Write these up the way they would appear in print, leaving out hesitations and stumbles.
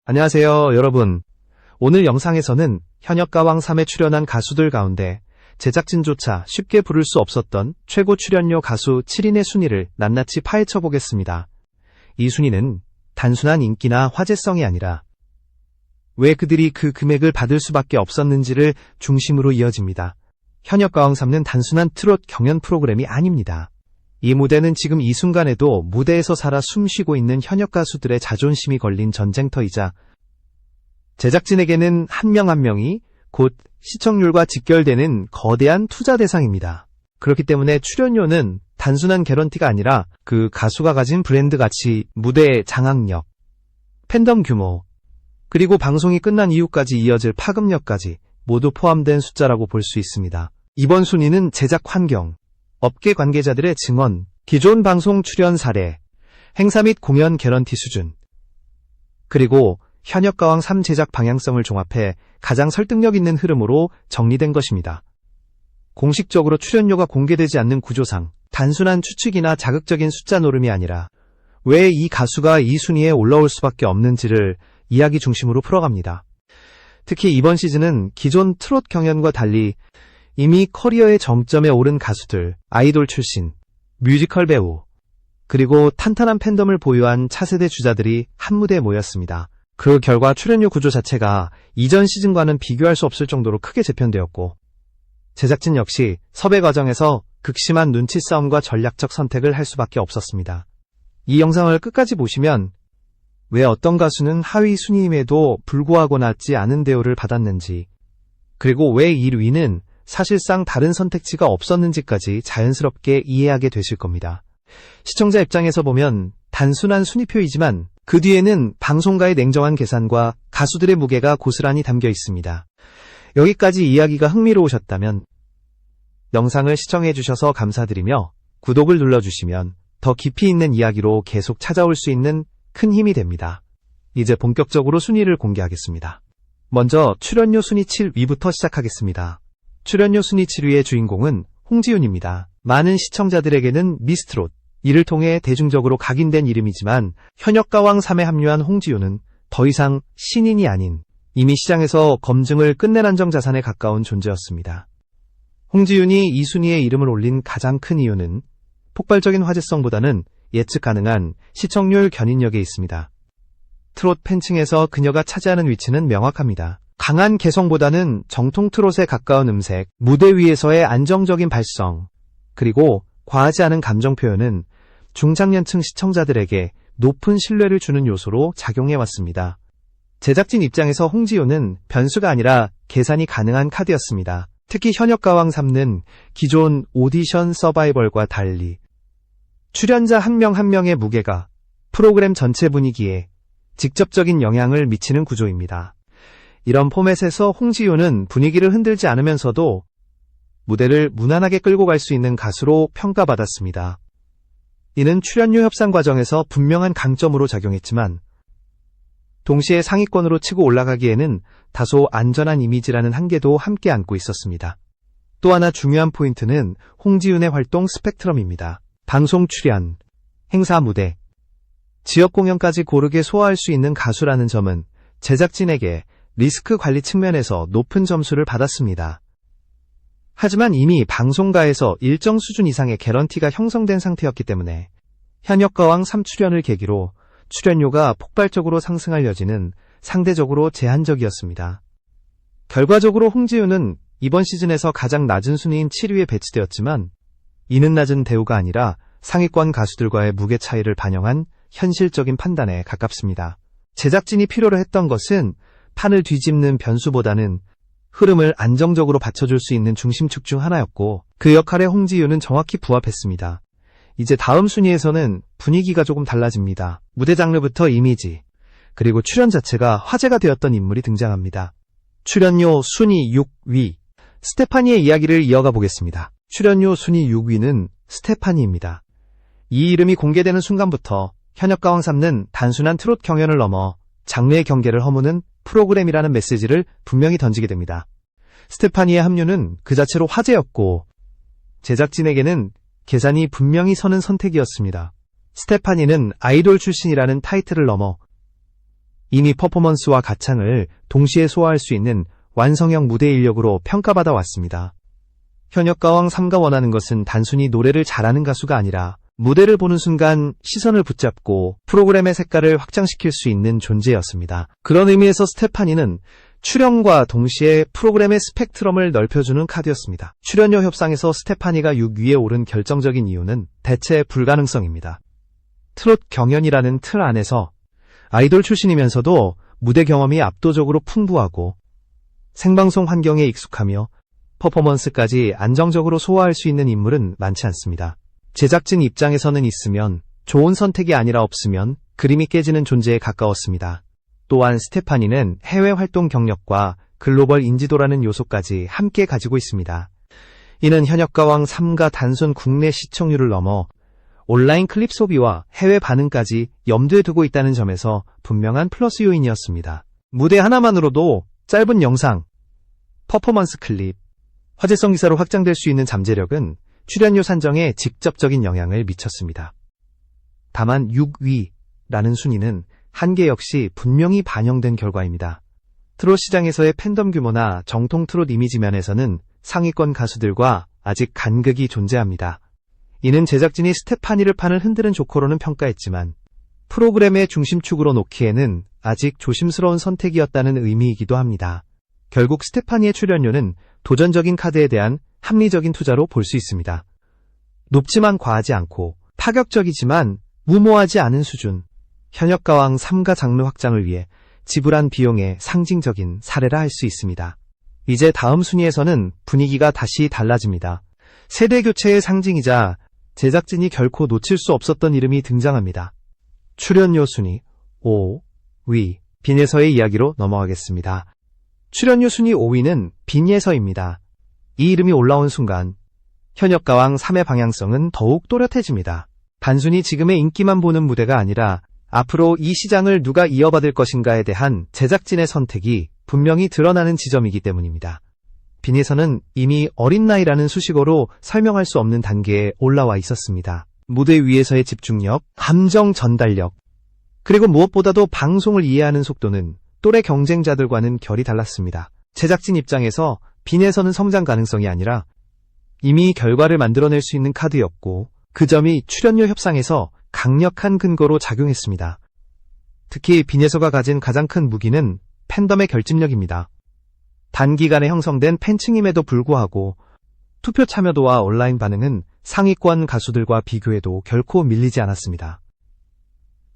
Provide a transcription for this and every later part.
안녕하세요, 여러분. 오늘 영상에서는 현역가왕 3에 출연한 가수들 가운데 제작진조차 쉽게 부를 수 없었던 최고 출연료 가수 7인의 순위를 낱낱이 파헤쳐 보겠습니다. 이 순위는 단순한 인기나 화제성이 아니라 왜 그들이 그 금액을 받을 수밖에 없었는지를 중심으로 이어집니다. 현역가왕 3는 단순한 트롯 경연 프로그램이 아닙니다. 이 무대는 지금 이 순간에도 무대에서 살아 숨쉬고 있는 현역 가수들의 자존심이 걸린 전쟁터이자 제작진에게는 한 명 한 명이 곧 시청률과 직결되는 거대한 투자 대상입니다. 그렇기 때문에 출연료는 단순한 개런티가 아니라 그 가수가 가진 브랜드 가치, 무대의 장악력, 팬덤 규모, 그리고 방송이 끝난 이후까지 이어질 파급력까지 모두 포함된 숫자라고 볼 수 있습니다. 이번 순위는 제작 환경, 업계 관계자들의 증언, 기존 방송 출연 사례, 행사 및 공연 개런티 수준, 그리고 현역가왕 3 제작 방향성을 종합해 가장 설득력 있는 흐름으로 정리된 것입니다. 공식적으로 출연료가 공개되지 않는 구조상 단순한 추측이나 자극적인 숫자 노름이 아니라 왜 이 가수가 이 순위에 올라올 수밖에 없는지를 이야기 중심으로 풀어갑니다. 특히 이번 시즌은 기존 트롯 경연과 달리 이미 커리어의 정점에 오른 가수들, 아이돌 출신, 뮤지컬 배우, 그리고 탄탄한 팬덤을 보유한 차세대 주자들이 한 무대에 모였습니다. 그 결과 출연료 구조 자체가 이전 시즌과는 비교할 수 없을 정도로 크게 재편되었고, 제작진 역시 섭외 과정에서 극심한 눈치 싸움과 전략적 선택을 할 수밖에 없었습니다. 이 영상을 끝까지 보시면 왜 어떤 가수는 하위 순위임에도 불구하고 낮지 않은 대우를 받았는지, 그리고 왜 1위는 사실상 다른 선택지가 없었는지까지 자연스럽게 이해하게 되실 겁니다. 시청자 입장에서 보면 단순한 순위표이지만 그 뒤에는 방송가의 냉정한 계산과 가수들의 무게가 고스란히 담겨 있습니다. 여기까지 이야기가 흥미로우셨다면 영상을 시청해주셔서 감사드리며 구독을 눌러주시면 더 깊이 있는 이야기로 계속 찾아올 수 있는 큰 힘이 됩니다. 이제 본격적으로 순위를 공개하겠습니다. 먼저 출연료 순위 7위부터 시작하겠습니다. 출연료 순위 7위의 주인공은 홍지윤입니다. 많은 시청자들에게는 미스트롯, 이를 통해 대중적으로 각인된 이름이지만 현역가왕 3에 합류한 홍지윤은 더 이상 신인이 아닌 이미 시장에서 검증을 끝낸 안정자산에 가까운 존재였습니다. 홍지윤이 이 순위에 이름을 올린 가장 큰 이유는 폭발적인 화제성보다는 예측 가능한 시청률 견인력에 있습니다. 트롯 팬층에서 그녀가 차지하는 위치는 명확합니다. 강한 개성보다는 정통 트롯에 가까운 음색, 무대 위에서의 안정적인 발성, 그리고 과하지 않은 감정 표현은 중장년층 시청자들에게 높은 신뢰를 주는 요소로 작용해왔습니다. 제작진 입장에서 홍지윤은 변수가 아니라 계산이 가능한 카드였습니다. 특히 현역가왕 3는 기존 오디션 서바이벌과 달리 출연자 한 명 한 명의 무게가 프로그램 전체 분위기에 직접적인 영향을 미치는 구조입니다. 이런 포맷에서 홍지윤은 분위기를 흔들지 않으면서도 무대를 무난하게 끌고 갈 수 있는 가수로 평가받았습니다. 이는 출연료 협상 과정에서 분명한 강점으로 작용했지만 동시에 상위권으로 치고 올라가기에는 다소 안전한 이미지라는 한계도 함께 안고 있었습니다. 또 하나 중요한 포인트는 홍지윤의 활동 스펙트럼입니다. 방송 출연, 행사 무대, 지역 공연까지 고르게 소화할 수 있는 가수라는 점은 제작진에게 리스크 관리 측면에서 높은 점수를 받았습니다. 하지만 이미 방송가에서 일정 수준 이상의 개런티가 형성된 상태였기 때문에 현역가왕 3 출연을 계기로 출연료가 폭발적으로 상승할 여지는 상대적으로 제한적이었습니다. 결과적으로 홍지윤은 이번 시즌에서 가장 낮은 순위인 7위에 배치되었지만 이는 낮은 대우가 아니라 상위권 가수들과의 무게 차이를 반영한 현실적인 판단에 가깝습니다. 제작진이 필요로 했던 것은 판을 뒤집는 변수보다는 흐름을 안정적으로 받쳐줄 수 있는 중심축 중 하나였고 그 역할에 홍지윤은 정확히 부합했습니다. 이제 다음 순위에서는 분위기가 조금 달라집니다. 무대 장르부터 이미지, 그리고 출연 자체가 화제가 되었던 인물이 등장합니다. 출연료 순위 6위, 스테파니의 이야기를 이어가 보겠습니다. 출연료 순위 6위는 스테파니입니다. 이 이름이 공개되는 순간부터 현역가왕 3는 단순한 트롯 경연을 넘어 장르의 경계를 허무는 프로그램이라는 메시지를 분명히 던지게 됩니다. 스테파니의 합류는 그 자체로 화제였고 제작진에게는 계산이 분명히 서는 선택이었습니다. 스테파니는 아이돌 출신이라는 타이틀을 넘어 이미 퍼포먼스와 가창을 동시에 소화할 수 있는 완성형 무대 인력으로 평가받아 왔습니다. 현역가왕 3가 원하는 것은 단순히 노래를 잘하는 가수가 아니라 무대를 보는 순간 시선을 붙잡고 프로그램의 색깔을 확장시킬 수 있는 존재였습니다. 그런 의미에서 스테파니는 출연과 동시에 프로그램의 스펙트럼을 넓혀주는 카드였습니다. 출연료 협상에서 스테파니가 6위에 오른 결정적인 이유는 대체 불가능성입니다. 트롯 경연이라는 틀 안에서 아이돌 출신이면서도 무대 경험이 압도적으로 풍부하고 생방송 환경에 익숙하며 퍼포먼스까지 안정적으로 소화할 수 있는 인물은 많지 않습니다. 제작진 입장에서는 있으면 좋은 선택이 아니라 없으면 그림이 깨지는 존재에 가까웠습니다. 또한 스테파니는 해외 활동 경력과 글로벌 인지도라는 요소까지 함께 가지고 있습니다. 이는 현역가왕 3가 단순 국내 시청률을 넘어 온라인 클립 소비와 해외 반응까지 염두에 두고 있다는 점에서 분명한 플러스 요인이었습니다. 무대 하나만으로도 짧은 영상, 퍼포먼스 클립, 화제성 기사로 확장될 수 있는 잠재력은 출연료 산정에 직접적인 영향을 미쳤습니다. 다만 6위라는 순위는 한계 역시 분명히 반영된 결과입니다. 트롯 시장에서의 팬덤 규모나 정통 트롯 이미지 면에서는 상위권 가수들과 아직 간극이 존재합니다. 이는 제작진이 스테파니를 판을 흔드는 조커로는 평가했지만 프로그램의 중심축으로 놓기에는 아직 조심스러운 선택이었다는 의미이기도 합니다. 결국 스테파니의 출연료는 도전적인 카드에 대한 합리적인 투자로 볼 수 있습니다. 높지만 과하지 않고 파격적이지만 무모하지 않은 수준. 현역가왕 3가 장르 확장을 위해 지불한 비용의 상징적인 사례라 할 수 있습니다. 이제 다음 순위에서는 분위기가 다시 달라집니다. 세대 교체의 상징이자 제작진이 결코 놓칠 수 없었던 이름이 등장합니다. 출연료 순위 5위 빈예서의 이야기로 넘어가겠습니다. 출연료 순위 5위는 빈예서입니다. 이 이름이 올라온 순간 현역가왕 3의 방향성은 더욱 또렷해집니다. 단순히 지금의 인기만 보는 무대가 아니라 앞으로 이 시장을 누가 이어받을 것인가에 대한 제작진의 선택이 분명히 드러나는 지점이기 때문입니다. 빈예서는 이미 어린 나이라는 수식어로 설명할 수 없는 단계에 올라와 있었습니다. 무대 위에서의 집중력, 감정 전달력, 그리고 무엇보다도 방송을 이해하는 속도는 또래 경쟁자들과는 결이 달랐습니다. 제작진 입장에서 빈예서는 성장 가능성이 아니라 이미 결과를 만들어낼 수 있는 카드였고 그 점이 출연료 협상에서 강력한 근거로 작용했습니다. 특히 빈예서가 가진 가장 큰 무기는 팬덤의 결집력입니다. 단기간에 형성된 팬층임에도 불구하고 투표 참여도와 온라인 반응은 상위권 가수들과 비교해도 결코 밀리지 않았습니다.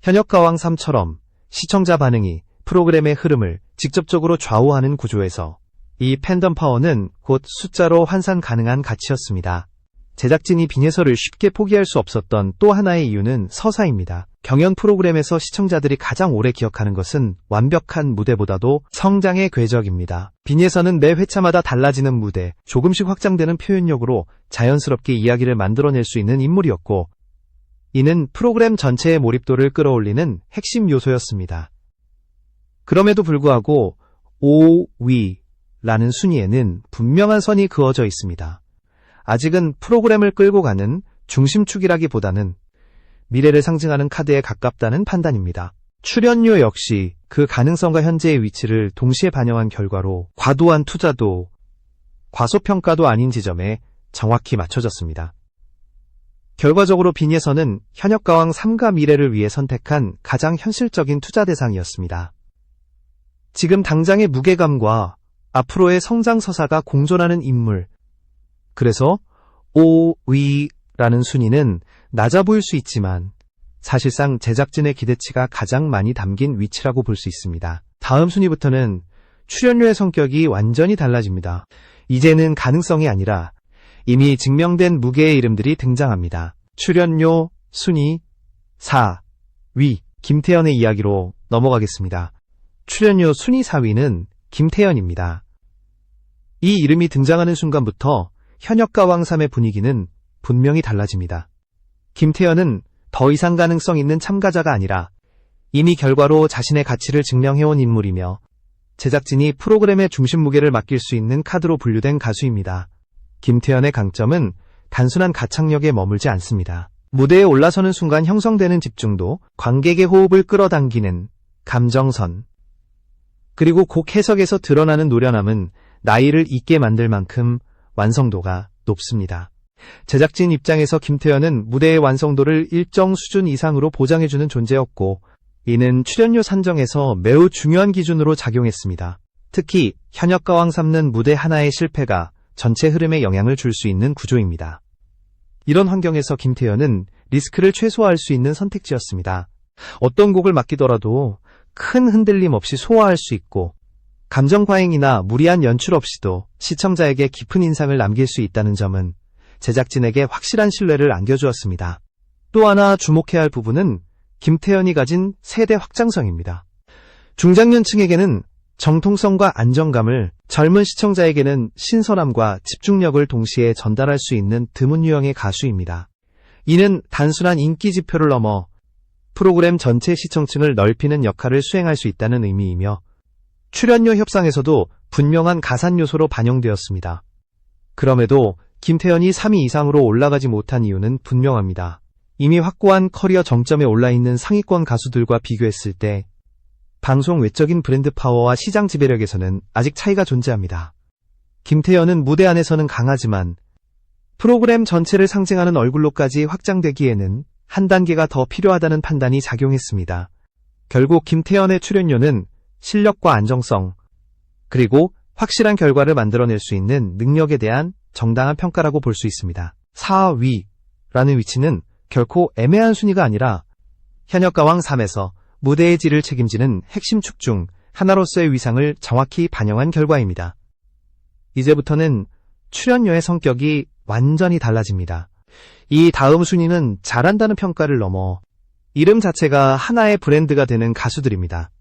현역가왕 3처럼 시청자 반응이 프로그램의 흐름을 직접적으로 좌우하는 구조에서 이 팬덤 파워는 곧 숫자로 환산 가능한 가치였습니다. 제작진이 빈예서를 쉽게 포기할 수 없었던 또 하나의 이유는 서사입니다. 경연 프로그램에서 시청자들이 가장 오래 기억하는 것은 완벽한 무대보다도 성장의 궤적입니다. 빈예서는 매 회차마다 달라지는 무대, 조금씩 확장되는 표현력으로 자연스럽게 이야기를 만들어낼 수 있는 인물이었고 이는 프로그램 전체의 몰입도를 끌어올리는 핵심 요소였습니다. 그럼에도 불구하고 5위라는 순위에는 분명한 선이 그어져 있습니다. 아직은 프로그램을 끌고 가는 중심축이라기보다는 미래를 상징하는 카드에 가깝다는 판단입니다. 출연료 역시 그 가능성과 현재의 위치를 동시에 반영한 결과로 과도한 투자도 과소평가도 아닌 지점에 정확히 맞춰졌습니다. 결과적으로 빈예서는 현역가왕 3가 미래를 위해 선택한 가장 현실적인 투자 대상이었습니다. 지금 당장의 무게감과 앞으로의 성장 서사가 공존하는 인물, 그래서 5위라는 순위는 낮아 보일 수 있지만 사실상 제작진의 기대치가 가장 많이 담긴 위치라고 볼 수 있습니다. 다음 순위부터는 출연료의 성격이 완전히 달라집니다. 이제는 가능성이 아니라 이미 증명된 무게의 이름들이 등장합니다. 출연료 순위 4위 김태현의 이야기로 넘어가겠습니다. 출연료 순위 4위는 김태현입니다. 이 이름이 등장하는 순간부터 현역가왕 3의 분위기는 분명히 달라집니다. 김태현은 더 이상 가능성 있는 참가자가 아니라 이미 결과로 자신의 가치를 증명해온 인물이며 제작진이 프로그램의 중심 무게를 맡길 수 있는 카드로 분류된 가수입니다. 김태현의 강점은 단순한 가창력에 머물지 않습니다. 무대에 올라서는 순간 형성되는 집중도, 관객의 호흡을 끌어당기는 감정선, 그리고 곡 해석에서 드러나는 노련함은 나이를 잊게 만들 만큼 완성도가 높습니다. 제작진 입장에서 김태현은 무대의 완성도를 일정 수준 이상으로 보장해주는 존재였고, 이는 출연료 산정에서 매우 중요한 기준으로 작용했습니다. 특히 현역가왕 삼는 무대 하나의 실패가 전체 흐름에 영향을 줄 수 있는 구조입니다. 이런 환경에서 김태현은 리스크를 최소화할 수 있는 선택지였습니다. 어떤 곡을 맡기더라도 큰 흔들림 없이 소화할 수 있고, 감정 과잉이나 무리한 연출 없이도 시청자에게 깊은 인상을 남길 수 있다는 점은 제작진에게 확실한 신뢰를 안겨주었습니다. 또 하나 주목해야 할 부분은 김태현이 가진 세대 확장성입니다. 중장년층에게는 정통성과 안정감을, 젊은 시청자에게는 신선함과 집중력을 동시에 전달할 수 있는 드문 유형의 가수입니다. 이는 단순한 인기 지표를 넘어 프로그램 전체 시청층을 넓히는 역할을 수행할 수 있다는 의미이며, 출연료 협상에서도 분명한 가산 요소로 반영되었습니다. 그럼에도 김태현이 3위 이상으로 올라가지 못한 이유는 분명합니다. 이미 확고한 커리어 정점에 올라있는 상위권 가수들과 비교했을 때 방송 외적인 브랜드 파워와 시장 지배력에서는 아직 차이가 존재합니다. 김태현은 무대 안에서는 강하지만 프로그램 전체를 상징하는 얼굴로까지 확장되기에는 한 단계가 더 필요하다는 판단이 작용했습니다. 결국 김태현의 출연료는 실력과 안정성, 그리고 확실한 결과를 만들어낼 수 있는 능력에 대한 정당한 평가라고 볼 수 있습니다. 4위라는 위치는 결코 애매한 순위가 아니라 현역가왕 3에서 무대의 질을 책임지는 핵심 축 중 하나로서의 위상을 정확히 반영한 결과입니다. 이제부터는 출연료의 성격이 완전히 달라집니다. 이 다음 순위는 잘한다는 평가를 넘어 이름 자체가 하나의 브랜드가 되는 가수들입니다.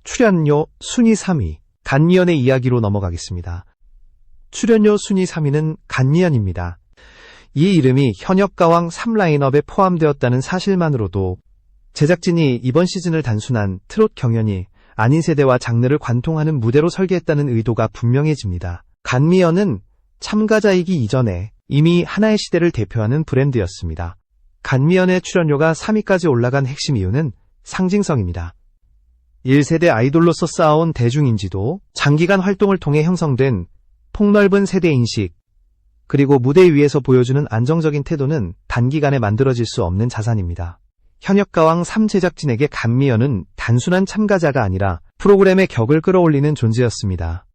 출연료 순위 3위, 간미연의 이야기로 넘어가겠습니다. 출연료 순위 3위는 간미연입니다. 이 이름이 현역가왕 3 라인업에 포함되었다는 사실만으로도 제작진이 이번 시즌을 단순한 트롯 경연이 아닌 세대와 장르를 관통하는 무대로 설계했다는 의도가 분명해집니다. 간미연은 참가자이기 이전에 이미 하나의 시대를 대표하는 브랜드였습니다. 간미연의 출연료가 3위까지 올라간 핵심 이유는 상징성입니다. 1세대 아이돌로서 쌓아온 대중인지도, 장기간 활동을 통해 형성된 폭넓은 세대인식, 그리고 무대 위에서 보여주는 안정적인 태도는 단기간에 만들어질 수 없는 자산입니다. 현역가왕 3 제작진에게 간미연은 단순한 참가자가 아니라 프로그램의 격을 끌어올리는 존재였습니다.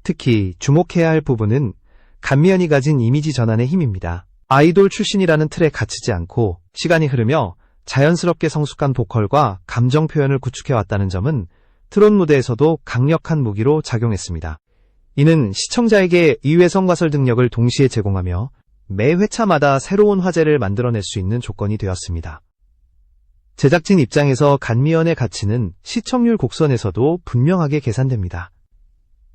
특히 주목해야 할 부분은 간미연이 가진 이미지 전환의 힘입니다. 아이돌 출신이라는 틀에 갇히지 않고 시간이 흐르며 자연스럽게 성숙한 보컬과 감정 표현을 구축해왔다는 점은 트롯 무대에서도 강력한 무기로 작용했습니다. 이는 시청자에게 이회성과 설득력을 동시에 제공하며 매 회차마다 새로운 화제를 만들어낼 수 있는 조건이 되었습니다. 제작진 입장에서 간미연의 가치는 시청률 곡선에서도 분명하게 계산됩니다.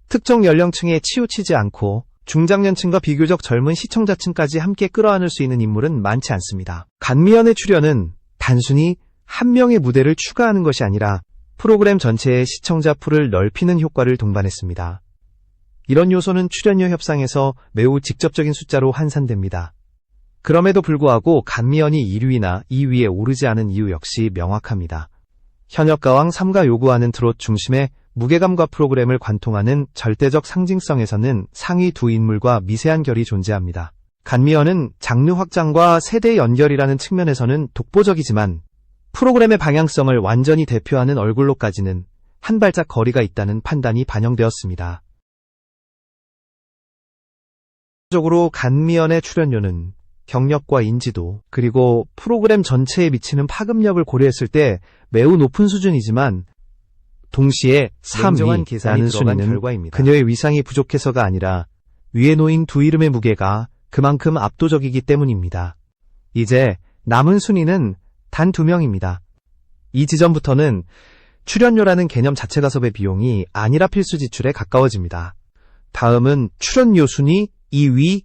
특정 연령층에 치우치지 않고 중장년층과 비교적 젊은 시청자층까지 함께 끌어안을 수 있는 인물은 많지 않습니다. 간미연의 출연은 단순히 한 명의 무대를 추가하는 것이 아니라 프로그램 전체의 시청자 풀을 넓히는 효과를 동반했습니다. 이런 요소는 출연료 협상에서 매우 직접적인 숫자로 환산됩니다. 그럼에도 불구하고 간미연이 1위나 2위에 오르지 않은 이유 역시 명확합니다. 현역가왕 3가 요구하는 트롯 중심의 무게감과 프로그램을 관통하는 절대적 상징성에서는 상위 두 인물과 미세한 결이 존재합니다. 간미연은 장르 확장과 세대 연결이라는 측면에서는 독보적이지만 프로그램의 방향성을 완전히 대표하는 얼굴로까지는 한 발짝 거리가 있다는 판단이 반영되었습니다. 적으로 간미연의 출연료는 경력과 인지도, 그리고 프로그램 전체에 미치는 파급력을 고려했을 때 매우 높은 수준이지만 동시에 3위라는 순위는 결과입니다. 그녀의 위상이 부족해서가 아니라 위에 놓인 두 이름의 무게가 그만큼 압도적이기 때문입니다. 이제 남은 순위는 단 2명입니다. 이 지점부터는 출연료라는 개념 자체 가섭의 비용이 아니라 필수 지출에 가까워집니다. 다음은 출연료 순위 2위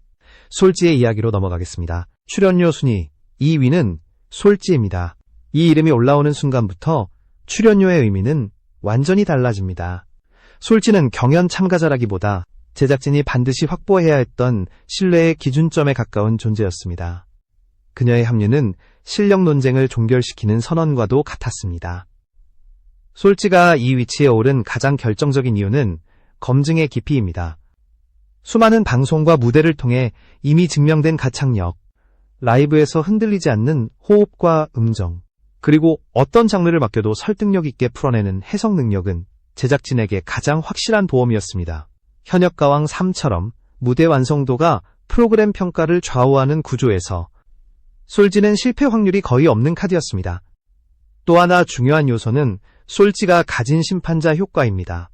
솔지의 이야기로 넘어가겠습니다. 출연료 순위 2위는 솔지입니다. 이 이름이 올라오는 순간부터 출연료의 의미는 완전히 달라집니다. 솔지는 경연 참가자라기보다 제작진이 반드시 확보해야 했던 신뢰의 기준점에 가까운 존재였습니다. 그녀의 합류는 실력 논쟁을 종결시키는 선언과도 같았습니다. 솔지가 이 위치에 오른 가장 결정적인 이유는 검증의 깊이입니다. 수많은 방송과 무대를 통해 이미 증명된 가창력, 라이브에서 흔들리지 않는 호흡과 음정, 그리고 어떤 장르를 맡겨도 설득력 있게 풀어내는 해석 능력은 제작진에게 가장 확실한 보험이었습니다. 현역가왕 3처럼 무대 완성도가 프로그램 평가를 좌우하는 구조에서 솔지는 실패 확률이 거의 없는 카드였습니다. 또 하나 중요한 요소는 솔지가 가진 심판자 효과입니다.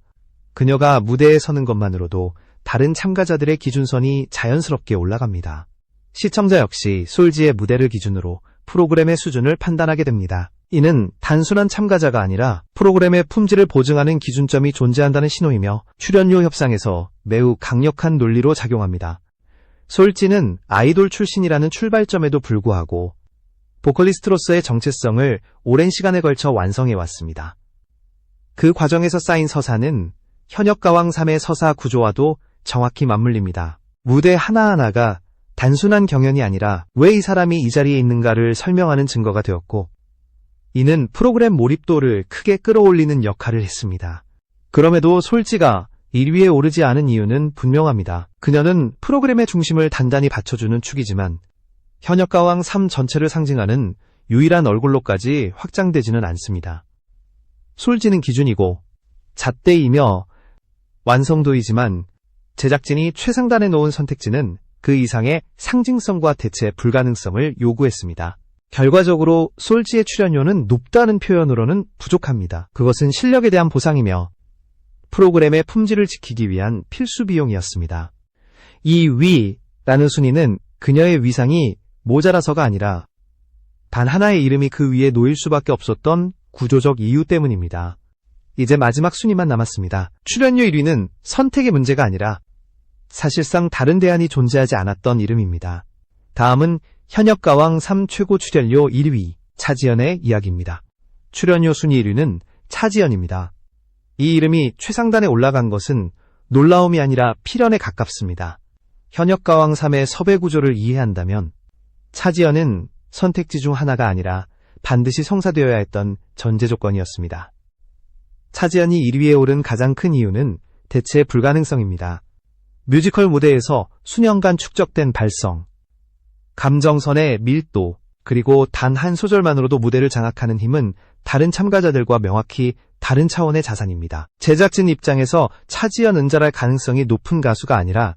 그녀가 무대에 서는 것만으로도 다른 참가자들의 기준선이 자연스럽게 올라갑니다. 시청자 역시 솔지의 무대를 기준으로 프로그램의 수준을 판단하게 됩니다. 이는 단순한 참가자가 아니라 프로그램의 품질을 보증하는 기준점이 존재한다는 신호이며 출연료 협상에서 매우 강력한 논리로 작용합니다. 솔지는 아이돌 출신이라는 출발점에도 불구하고 보컬리스트로서의 정체성을 오랜 시간에 걸쳐 완성해왔습니다. 그 과정에서 쌓인 서사는 현역가왕 3의 서사 구조와도 정확히 맞물립니다. 무대 하나하나가 단순한 경연이 아니라 왜 이 사람이 이 자리에 있는가를 설명하는 증거가 되었고, 이는 프로그램 몰입도를 크게 끌어올리는 역할을 했습니다. 그럼에도 솔지가 1위에 오르지 않은 이유는 분명합니다. 그녀는 프로그램의 중심을 단단히 받쳐주는 축이지만 현역가왕 3 전체를 상징하는 유일한 얼굴로까지 확장되지는 않습니다. 솔지는 기준이고 잣대이며 완성도이지만 제작진이 최상단에 놓은 선택지는 그 이상의 상징성과 대체 불가능성을 요구했습니다. 결과적으로 솔지의 출연료는 높다는 표현으로는 부족합니다. 그것은 실력에 대한 보상이며 프로그램의 품질을 지키기 위한 필수 비용이었습니다. 이 위라는 순위는 그녀의 위상이 모자라서가 아니라 단 하나의 이름이 그 위에 놓일 수밖에 없었던 구조적 이유 때문입니다. 이제 마지막 순위만 남았습니다. 출연료 1위는 선택의 문제가 아니라 사실상 다른 대안이 존재하지 않았던 이름입니다. 다음은 현역가왕 3 최고 출연료 1위 차지연의 이야기입니다. 출연료 순위 1위는 차지연입니다. 이 이름이 최상단에 올라간 것은 놀라움이 아니라 필연에 가깝습니다. 현역가왕 3의 섭외 구조를 이해한다면 차지연은 선택지 중 하나가 아니라 반드시 성사되어야 했던 전제 조건이었습니다. 차지연이 1위에 오른 가장 큰 이유는 대체 불가능성입니다. 뮤지컬 무대에서 수년간 축적된 발성, 감정선의 밀도, 그리고 단 한 소절만으로도 무대를 장악하는 힘은 다른 참가자들과 명확히 다른 차원의 자산입니다. 제작진 입장에서 차지연 은절할 가능성이 높은 가수가 아니라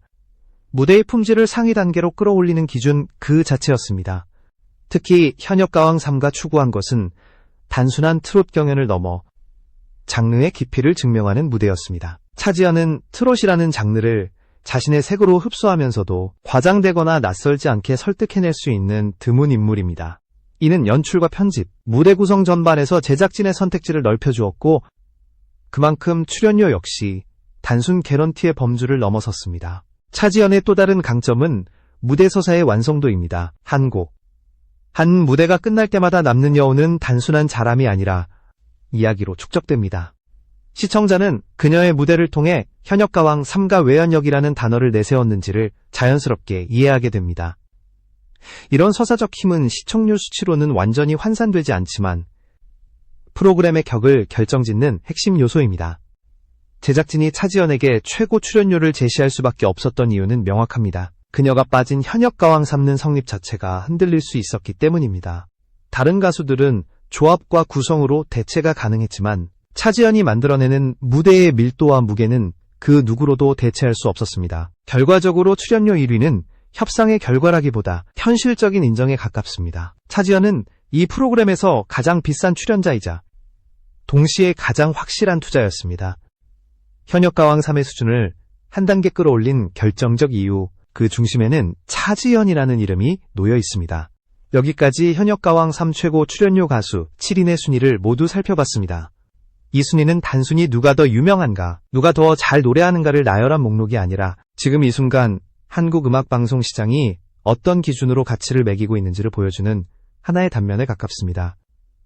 무대의 품질을 상위 단계로 끌어올리는 기준 그 자체였습니다. 특히 현역가왕 3가 추구한 것은 단순한 트롯 경연을 넘어 장르의 깊이를 증명하는 무대였습니다. 차지연은 트롯이라는 장르를 자신의 색으로 흡수하면서도 과장되거나 낯설지 않게 설득해낼 수 있는 드문 인물입니다. 이는 연출과 편집, 무대 구성 전반에서 제작진의 선택지를 넓혀주었고 그만큼 출연료 역시 단순 개런티의 범주를 넘어섰습니다. 차지연의 또 다른 강점은 무대 서사의 완성도입니다. 한 곡, 한 무대가 끝날 때마다 남는 여운은 단순한 자람이 아니라 이야기로 축적됩니다. 시청자는 그녀의 무대를 통해 현역가왕 3가 왜 현역이라는 단어를 내세웠는지를 자연스럽게 이해하게 됩니다. 이런 서사적 힘은 시청률 수치로는 완전히 환산되지 않지만 프로그램의 격을 결정짓는 핵심 요소입니다. 제작진이 차지연에게 최고 출연료를 제시할 수밖에 없었던 이유는 명확합니다. 그녀가 빠진 현역가왕 3는 성립 자체가 흔들릴 수 있었기 때문입니다. 다른 가수들은 조합과 구성으로 대체가 가능했지만 차지연이 만들어내는 무대의 밀도와 무게는 그 누구로도 대체할 수 없었습니다. 결과적으로 출연료 1위는 협상의 결과라기보다 현실적인 인정에 가깝습니다. 차지연은 이 프로그램에서 가장 비싼 출연자이자 동시에 가장 확실한 투자였습니다. 현역가왕 3의 수준을 한 단계 끌어올린 결정적 이유, 그 중심에는 차지연이라는 이름이 놓여 있습니다. 여기까지 현역가왕 3 최고 출연료 가수 7인의 순위를 모두 살펴봤습니다. 이 순위는 단순히 누가 더 유명한가, 누가 더 잘 노래하는가를 나열한 목록이 아니라 지금 이 순간 한국 음악방송 시장이 어떤 기준으로 가치를 매기고 있는지를 보여주는 하나의 단면에 가깝습니다.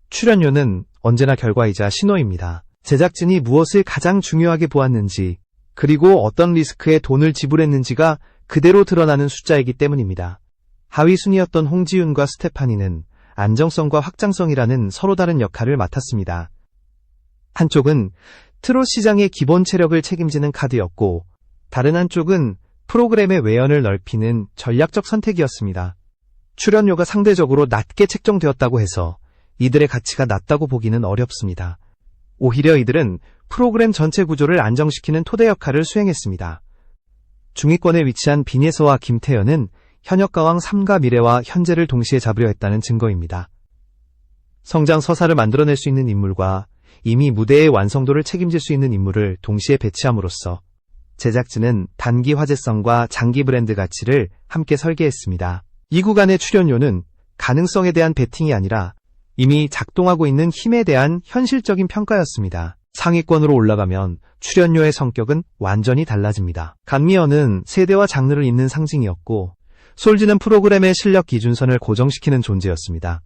출연료는 언제나 결과이자 신호입니다. 제작진이 무엇을 가장 중요하게 보았는지, 그리고 어떤 리스크에 돈을 지불했는지가 그대로 드러나는 숫자이기 때문입니다. 하위 순위였던 홍지윤과 스테파니는 안정성과 확장성이라는 서로 다른 역할을 맡았습니다. 한쪽은 트롯 시장의 기본 체력을 책임지는 카드였고, 다른 한쪽은 프로그램의 외연을 넓히는 전략적 선택이었습니다. 출연료가 상대적으로 낮게 책정되었다고 해서 이들의 가치가 낮다고 보기는 어렵습니다. 오히려 이들은 프로그램 전체 구조를 안정시키는 토대 역할을 수행했습니다. 중위권에 위치한 빈예서와 김태현은 현역가왕 3가 미래와 현재를 동시에 잡으려 했다는 증거입니다. 성장 서사를 만들어낼 수 있는 인물과 이미 무대의 완성도를 책임질 수 있는 인물을 동시에 배치함으로써 제작진은 단기 화제성과 장기 브랜드 가치를 함께 설계했습니다. 이 구간의 출연료는 가능성에 대한 베팅이 아니라 이미 작동하고 있는 힘에 대한 현실적인 평가였습니다. 상위권으로 올라가면 출연료의 성격은 완전히 달라집니다. 간미연은 세대와 장르를 잇는 상징이었고, 솔지는 프로그램의 실력 기준선을 고정시키는 존재였습니다.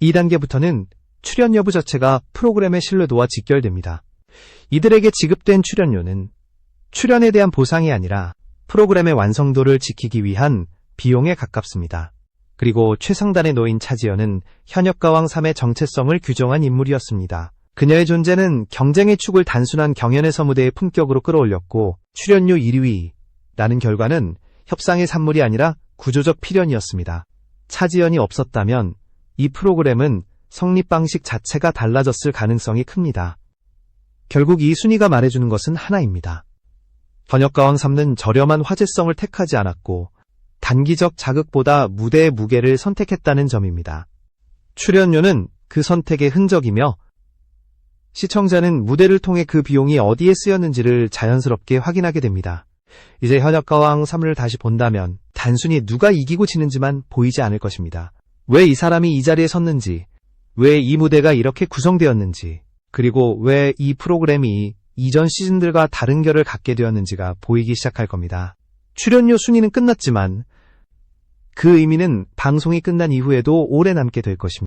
2단계부터는 출연 여부 자체가 프로그램의 신뢰도와 직결됩니다. 이들에게 지급된 출연료는 출연에 대한 보상이 아니라 프로그램의 완성도를 지키기 위한 비용에 가깝습니다. 그리고 최상단에 놓인 차지연은 현역가왕 3의 정체성을 규정한 인물이었습니다. 그녀의 존재는 경쟁의 축을 단순한 경연에서 무대의 품격으로 끌어올렸고, 출연료 1위라는 결과는 협상의 산물이 아니라 구조적 필연이었습니다. 차지연이 없었다면 이 프로그램은 성립 방식 자체가 달라졌을 가능성이 큽니다. 결국 이 순위가 말해주는 것은 하나입니다. 현역가왕 3는 저렴한 화제성을 택하지 않았고, 단기적 자극보다 무대의 무게를 선택했다는 점입니다. 출연료는 그 선택의 흔적이며, 시청자는 무대를 통해 그 비용이 어디에 쓰였는지를 자연스럽게 확인하게 됩니다. 이제 현역가왕 3을 다시 본다면 단순히 누가 이기고 지는지만 보이지 않을 것입니다. 왜 이 사람이 이 자리에 섰는지, 왜 이 무대가 이렇게 구성되었는지, 그리고 왜 이 프로그램이 이전 시즌들과 다른 결을 갖게 되었는지가 보이기 시작할 겁니다. 출연료 순위는 끝났지만 그 의미는 방송이 끝난 이후에도 오래 남게 될 것입니다.